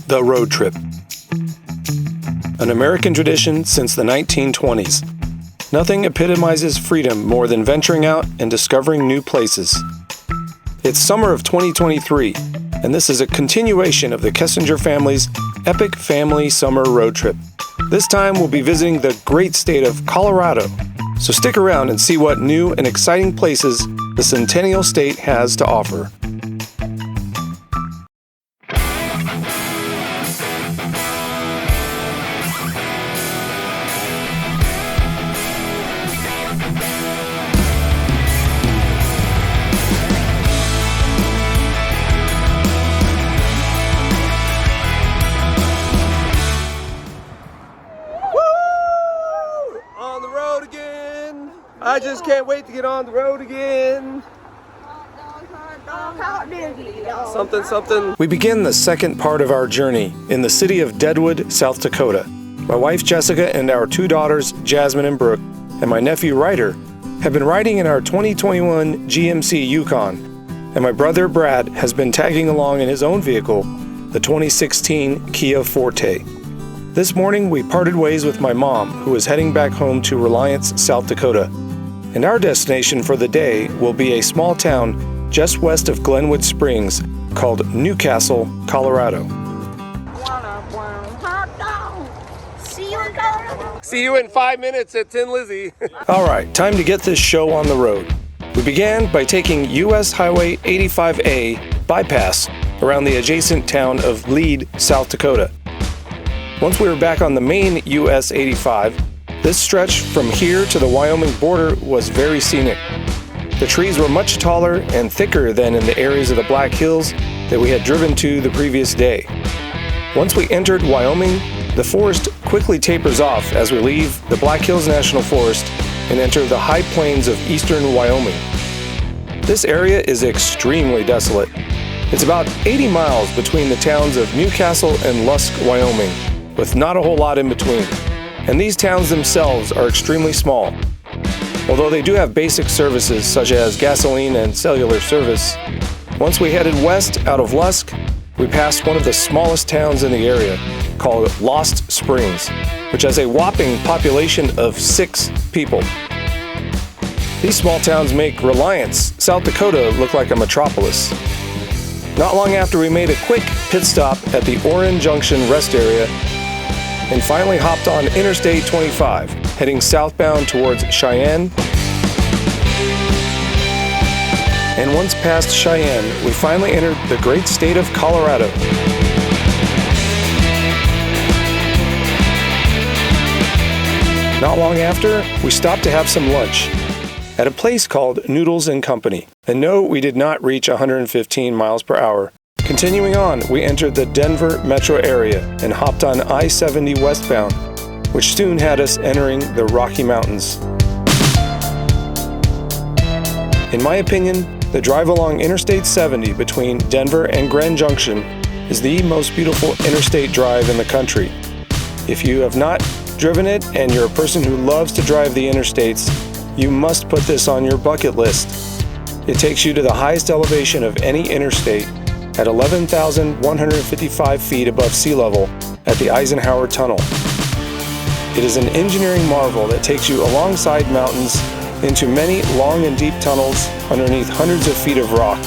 the road trip. An American tradition since the 1920s. Nothing epitomizes freedom more than venturing out and discovering new places. It's summer of 2023, and this is a continuation of the Kessinger family's epic family summer road trip. This time we'll be visiting the great state of Colorado, so stick around and see what new and exciting places the Centennial State has to offer. I just can't wait to get on the road again. Something. We begin the second part of our journey in the city of Deadwood, South Dakota. My wife Jessica and our two daughters, Jasmine and Brooke, and my nephew Ryder, have been riding in our 2021 GMC Yukon, and my brother Brad has been tagging along in his own vehicle, the 2016 Kia Forte. This morning we parted ways with my mom, who is heading back home to Reliance, South Dakota. And our destination for the day will be a small town just west of Glenwood Springs called Newcastle, Colorado. See you in 5 minutes at Tin Lizzie. All right, time to get this show on the road. We began by taking U.S. Highway 85A bypass around the adjacent town of Lead, South Dakota. Once we were back on the main US 85, this stretch from here to the Wyoming border was very scenic. The trees were much taller and thicker than in the areas of the Black Hills that we had driven to the previous day. Once we entered Wyoming, the forest quickly tapers off as we leave the Black Hills National Forest and enter the high plains of eastern Wyoming. This area is extremely desolate. It's about 80 miles between the towns of Newcastle and Lusk, Wyoming, with not a whole lot in between. And these towns themselves are extremely small. Although they do have basic services such as gasoline and cellular service, once we headed west out of Lusk, we passed one of the smallest towns in the area called Lost Springs, which has a whopping population of 6 people. These small towns make Reliance, South Dakota look like a metropolis. Not long after we made a quick pit stop at the Oren Junction rest area and finally hopped on Interstate 25, heading southbound towards Cheyenne. And once past Cheyenne, we finally entered the great state of Colorado. Not long after, we stopped to have some lunch at a place called Noodles & Company. And no, we did not reach 115 miles per hour. Continuing on, we entered the Denver metro area and hopped on I-70 westbound, which soon had us entering the Rocky Mountains. In my opinion, the drive along Interstate 70 between Denver and Grand Junction is the most beautiful interstate drive in the country. If you have not driven it and you're a person who loves to drive the interstates, you must put this on your bucket list. It takes you to the highest elevation of any interstate at 11,155 feet above sea level at the Eisenhower Tunnel. It is an engineering marvel that takes you alongside mountains into many long and deep tunnels underneath hundreds of feet of rock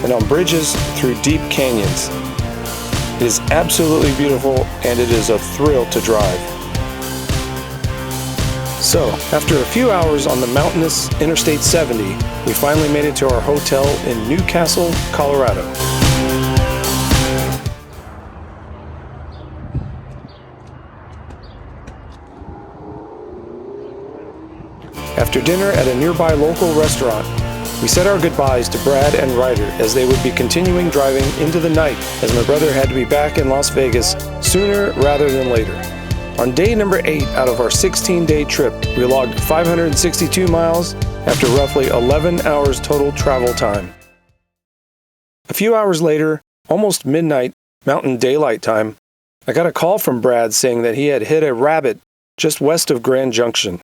and on bridges through deep canyons. It is absolutely beautiful and it is a thrill to drive. So, after a few hours on the mountainous Interstate 70, we finally made it to our hotel in Newcastle, Colorado. After dinner at a nearby local restaurant, we said our goodbyes to Brad and Ryder as they would be continuing driving into the night as my brother had to be back in Las Vegas sooner rather than later. On day number 8 out of our 16-day trip, we logged 562 miles after roughly 11 hours total travel time. A few hours later, almost midnight, Mountain Daylight Time, I got a call from Brad saying that he had hit a rabbit just west of Grand Junction.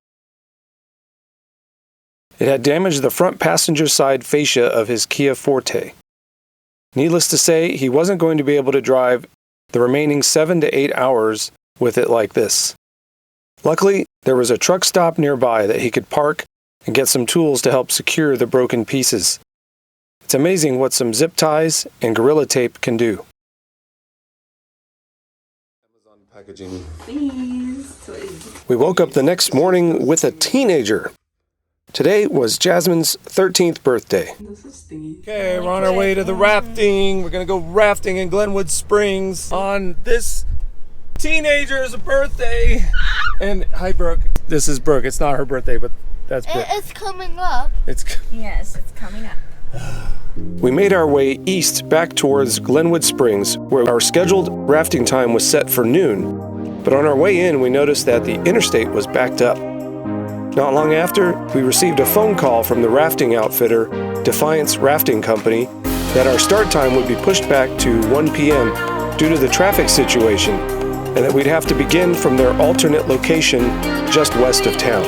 It had damaged the front passenger side fascia of his Kia Forte. Needless to say, he wasn't going to be able to drive the remaining 7 to 8 hours with it like this. Luckily, there was a truck stop nearby that he could park and get some tools to help secure the broken pieces. It's amazing what some zip ties and Gorilla Tape can do. Amazon packaging. We woke up the next morning with a teenager. Today was Jasmine's 13th birthday. Okay, we're on our way to the rafting. We're going to go rafting in Glenwood Springs on this teenager's birthday. And hi, Brooke. This is Brooke. It's not her birthday, but that's Brooke. It's coming up. Yes, it's coming up. We made our way east back towards Glenwood Springs, where our scheduled rafting time was set for noon. But on our way in, we noticed that the interstate was backed up. Not long after, we received a phone call from the rafting outfitter, Defiance Rafting Company, that our start time would be pushed back to 1 p.m. due to the traffic situation, and that we'd have to begin from their alternate location just west of town.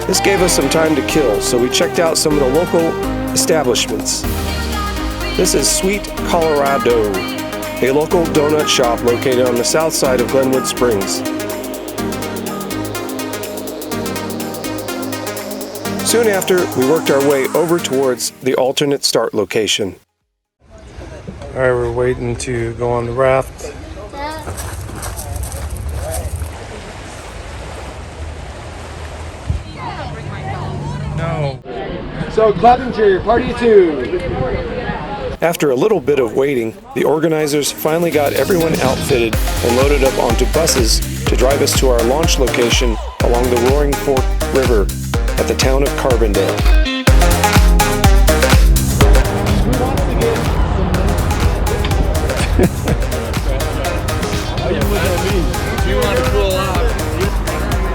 This gave us some time to kill, so we checked out some of the local establishments. This is Sweet Colorado, a local donut shop located on the south side of Glenwood Springs. Soon after, we worked our way over towards the alternate start location. All right, we're waiting to go on the raft. No. So, Clevenger, party of two. After a little bit of waiting, the organizers finally got everyone outfitted and loaded up onto buses to drive us to our launch location along the Roaring Fork River at the town of Carbondale. You want to pull off?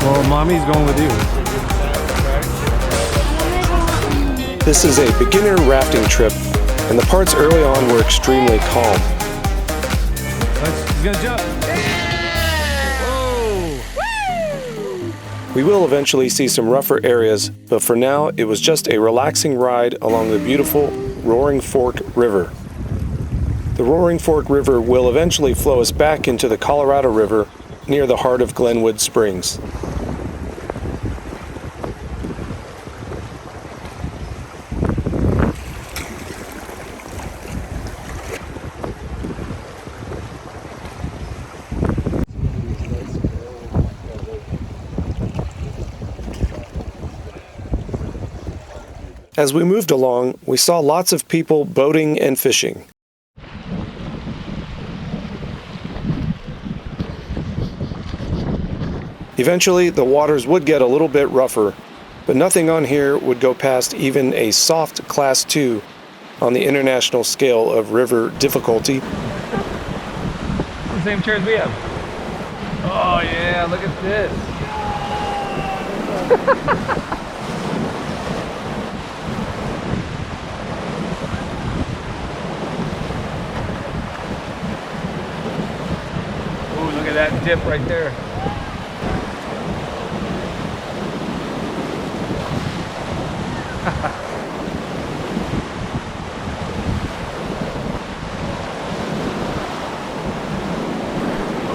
Well, Mommy's going with you. This is a beginner rafting trip, and the parts early on were extremely calm. He's gonna jump. We will eventually see some rougher areas, but for now, it was just a relaxing ride along the beautiful Roaring Fork River. The Roaring Fork River will eventually flow us back into the Colorado River near the heart of Glenwood Springs. As we moved along, we saw lots of people boating and fishing. Eventually, the waters would get a little bit rougher, but nothing on here would go past even a soft Class 2 on the international scale of river difficulty. The same chairs we have. Oh yeah, look at this. Look at that dip right there.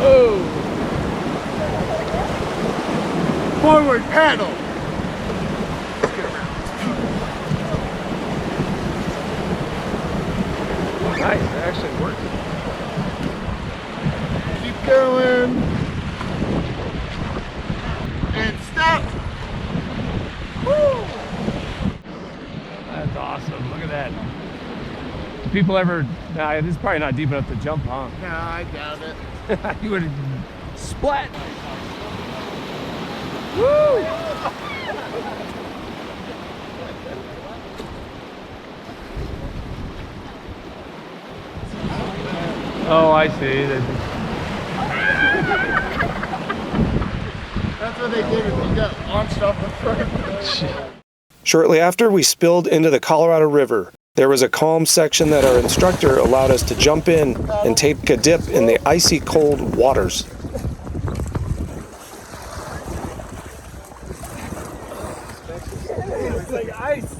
Whoa! Forward paddle. Let's get around. Nice, it actually works. Keep going. And stop. Woo! That's awesome. Look at that. Do people ever... Nah, this is probably not deep enough to jump, huh? No, I doubt it. You would splat. Woo! Oh, I see. That's what they did if you got launched off the front. Shortly after, we spilled into the Colorado River. There was a calm section that our instructor allowed us to jump in and take a dip in the icy cold waters. It's like ice.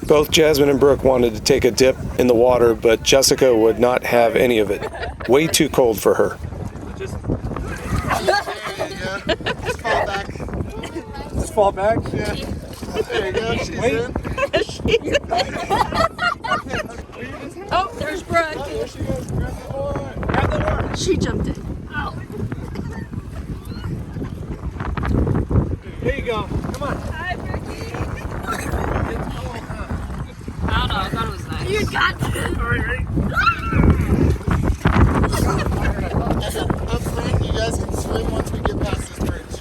Both Jasmine and Brooke wanted to take a dip in the water, but Jessica would not have any of it. Way too cold for her. Just fall back. Just fall back? Yeah. There you go. She's in. Oh, there's Brooke. There she goes. Grab the oar. She jumped in. Oh. There you go. Come on. Hi, Brookie. I don't know. I thought it was nice. You got this. Up front, you guys can swim once we get past this bridge.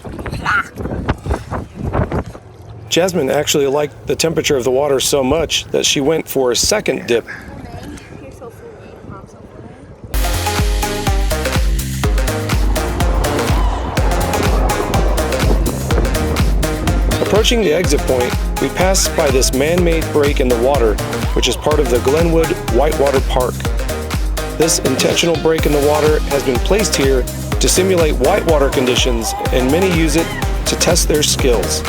Jasmine actually liked the temperature of the water so much that she went for a second dip. You're so foodie. Mom's so foodie. Approaching the exit point, we pass by this man-made break in the water, which is part of the Glenwood Whitewater Park. This intentional break in the water has been placed here to simulate whitewater conditions, and many use it to test their skills.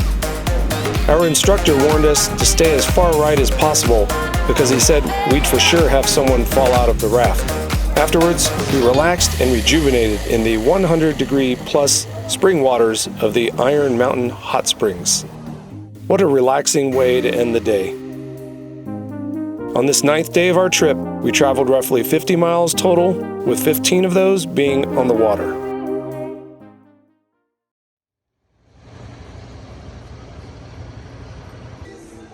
Our instructor warned us to stay as far right as possible because he said we'd for sure have someone fall out of the raft. Afterwards, we relaxed and rejuvenated in the 100-degree-plus spring waters of the Iron Mountain Hot Springs. What a relaxing way to end the day. On this 9th day of our trip, we traveled roughly 50 miles total, with 15 of those being on the water.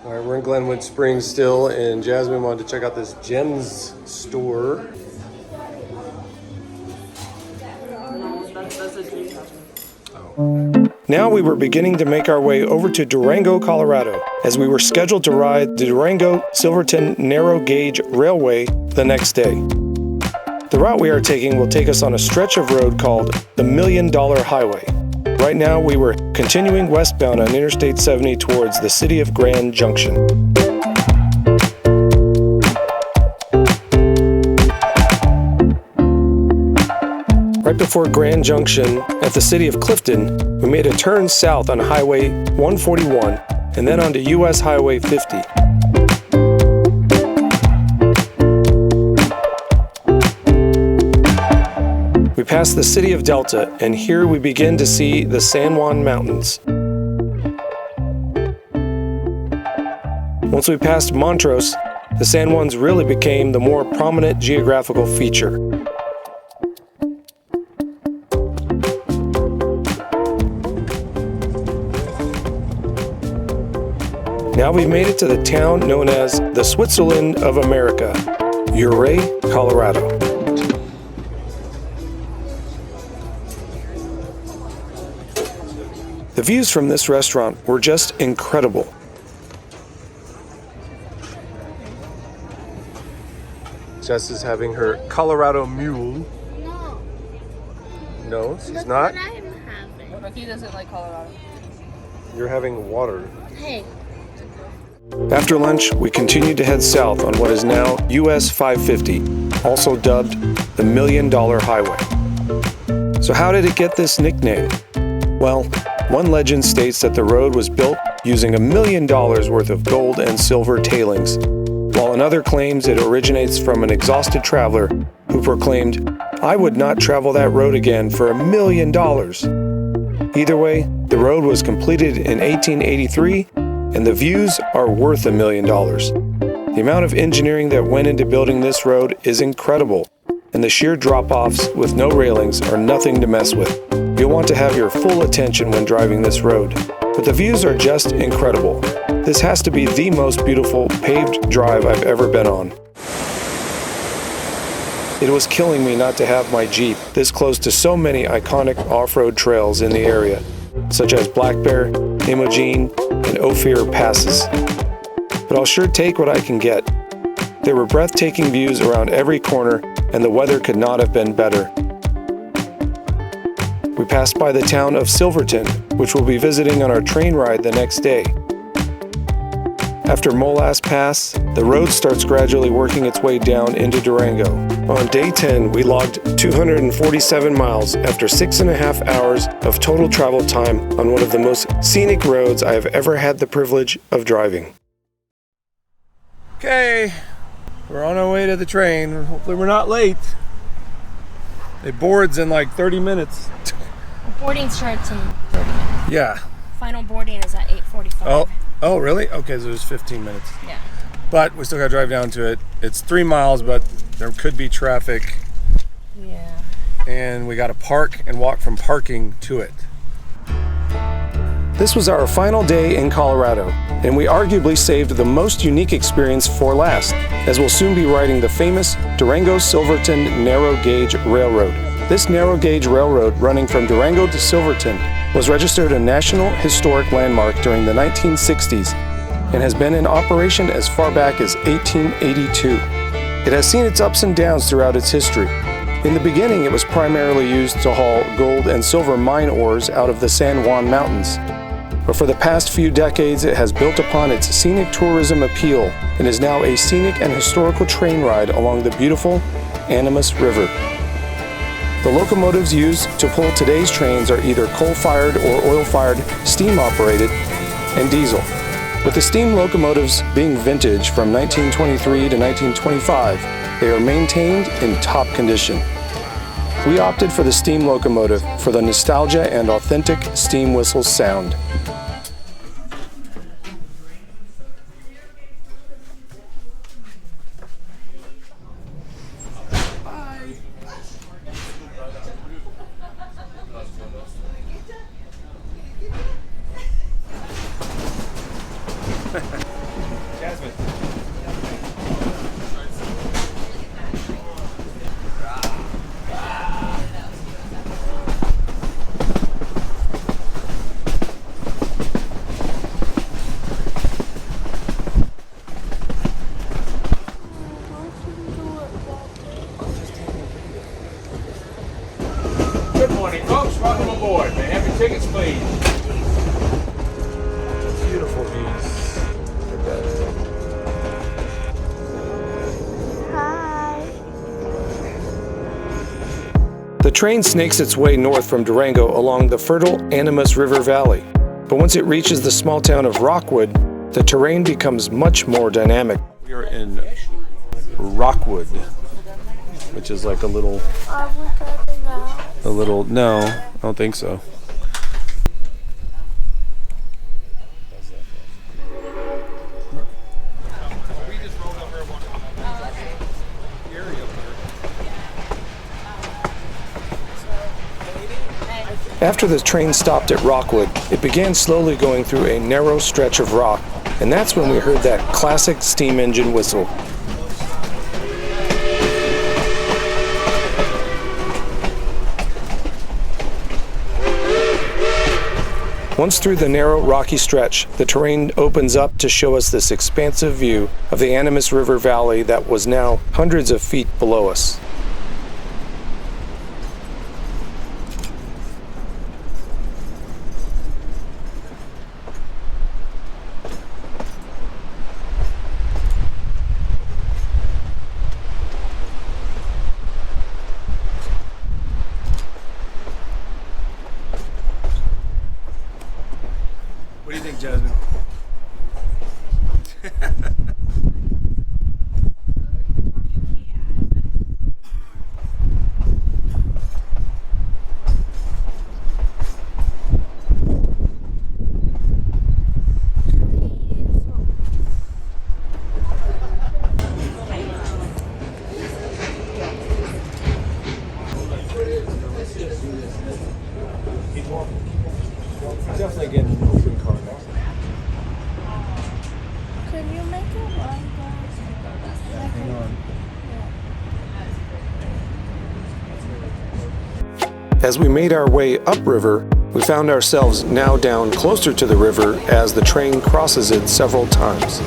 All right, we're in Glenwood Springs still, and Jasmine wanted to check out this Gems store. That's a dream. Now we were beginning to make our way over to Durango, Colorado, as we were scheduled to ride the Durango-Silverton narrow gauge railway the next day. The route we are taking will take us on a stretch of road called the $1 Million Highway. Right now we were continuing westbound on Interstate 70 towards the city of Grand Junction. Right before Grand Junction, at the city of Clifton, we made a turn south on Highway 141 and then onto US Highway 50. We passed the city of Delta, and here we begin to see the San Juan Mountains. Once we passed Montrose, the San Juans really became the more prominent geographical feature. Now we've made it to the town known as the Switzerland of America, Ouray, Colorado. The views from this restaurant were just incredible. Jess is having her Colorado Mule. No. No, she's Look not. what I'm having. Brookie doesn't like Colorado. You're having water. Hey. After lunch, we continued to head south on what is now US 550, also dubbed the $1 Million Highway. So how did it get this nickname? Well, one legend states that the road was built using $1 million worth of gold and silver tailings, while another claims it originates from an exhausted traveler who proclaimed, "I would not travel that road again for $1 million." Either way, the road was completed in 1883, and the views are worth $1 million. The amount of engineering that went into building this road is incredible, and the sheer drop-offs with no railings are nothing to mess with. You'll want to have your full attention when driving this road, but the views are just incredible. This has to be the most beautiful paved drive I've ever been on. It was killing me not to have my Jeep this close to so many iconic off-road trails in the area, such as Black Bear, Imogene, and Ophir passes. But I'll sure take what I can get. There were breathtaking views around every corner, and the weather could not have been better. We passed by the town of Silverton, which we'll be visiting on our train ride the next day. After Molass Pass, the road starts gradually working its way down into Durango. On day 10, we logged 247 miles after 6.5 hours of total travel time on one of the most scenic roads I have ever had the privilege of driving. Okay, we're on our way to the train. Hopefully we're not late. It boards in like 30 minutes. Boarding starts in 30 minutes. Yeah. Final boarding is at 8:45. Oh, really? Okay, so there's 15 minutes. Yeah. But we still gotta drive down to it. It's 3 miles, but there could be traffic. Yeah. And we gotta park and walk from parking to it. This was our final day in Colorado, and we arguably saved the most unique experience for last, as we'll soon be riding the famous Durango-Silverton narrow gauge railroad. This narrow gauge railroad running from Durango to Silverton was registered a National Historic Landmark during the 1960s and has been in operation as far back as 1882. It has seen its ups and downs throughout its history. In the beginning, it was primarily used to haul gold and silver mine ores out of the San Juan Mountains. But for the past few decades, it has built upon its scenic tourism appeal and is now a scenic and historical train ride along the beautiful Animas River. The locomotives used to pull today's trains are either coal-fired or oil-fired, steam-operated, and diesel. With the steam locomotives being vintage from 1923 to 1925, they are maintained in top condition. We opted for the steam locomotive for the nostalgia and authentic steam whistle sound. Jasmine. Good morning, folks. Welcome aboard. May I have your tickets, please? Beautiful views. The train snakes its way north from Durango along the fertile Animas River Valley. But once it reaches the small town of Rockwood, the terrain becomes much more dynamic. We are in Rockwood, which is like no, I don't think so. After the train stopped at Rockwood, it began slowly going through a narrow stretch of rock, and that's when we heard that classic steam engine whistle. Once through the narrow, rocky stretch, the terrain opens up to show us this expansive view of the Animas River Valley that was now hundreds of feet below us. What do you think, Jasmine? Definitely getting an open car now. Could you make it one Hang on. As we made our way upriver, we found ourselves now down closer to the river as the train crosses it several times.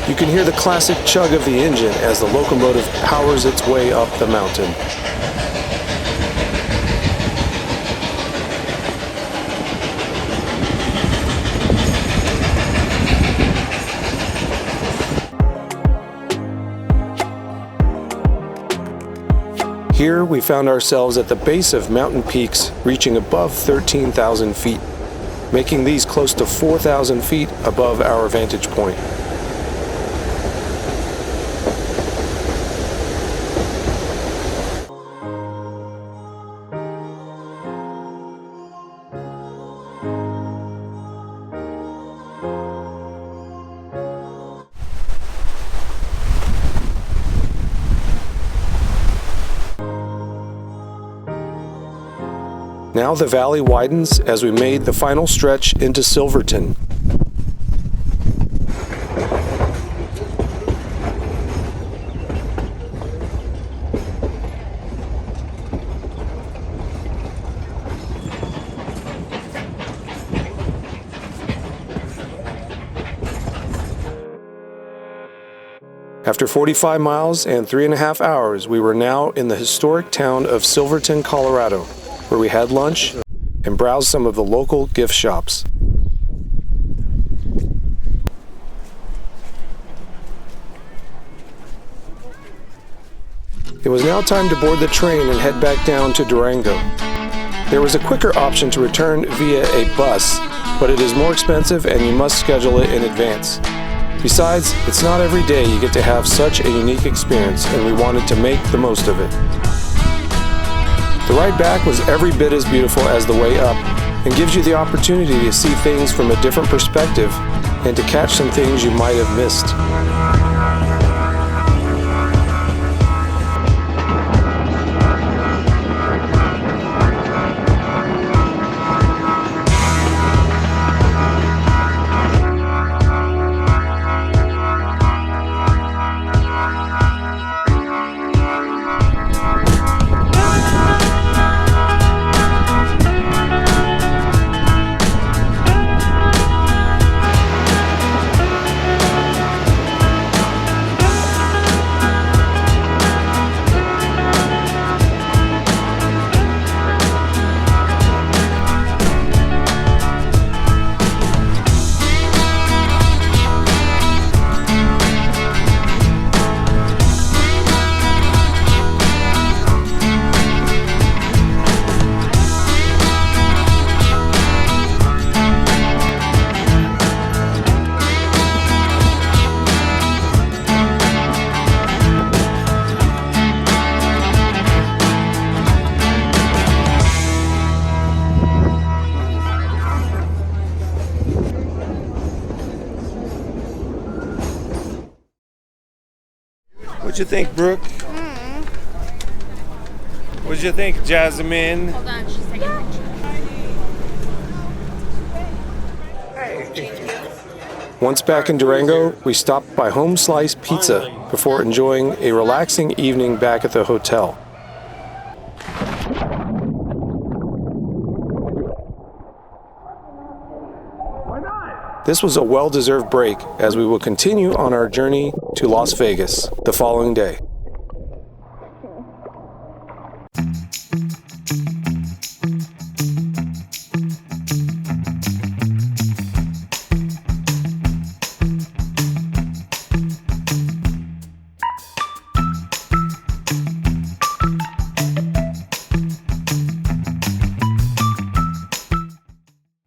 You can hear the classic chug of the engine as the locomotive powers its way up the mountain. Here we found ourselves at the base of mountain peaks reaching above 13,000 feet, making these close to 4,000 feet above our vantage point. Now the valley widens as we made the final stretch into Silverton. After 45 miles and 3.5 hours, we were now in the historic town of Silverton, Colorado, where we had lunch and browsed some of the local gift shops. It was now time to board the train and head back down to Durango. There was a quicker option to return via a bus, but it is more expensive and you must schedule it in advance. Besides, it's not every day you get to have such a unique experience, and we wanted to make the most of it. The ride back was every bit as beautiful as the way up, and gives you the opportunity to see things from a different perspective and to catch some things you might have missed. What'd you think, Brooke? What'd you think, Jasmine? Hold on, she's taking a picture. Once back in Durango, we stopped by Home Slice Pizza before enjoying a relaxing evening back at the hotel. This was a well-deserved break as we will continue on our journey to Las Vegas the following day.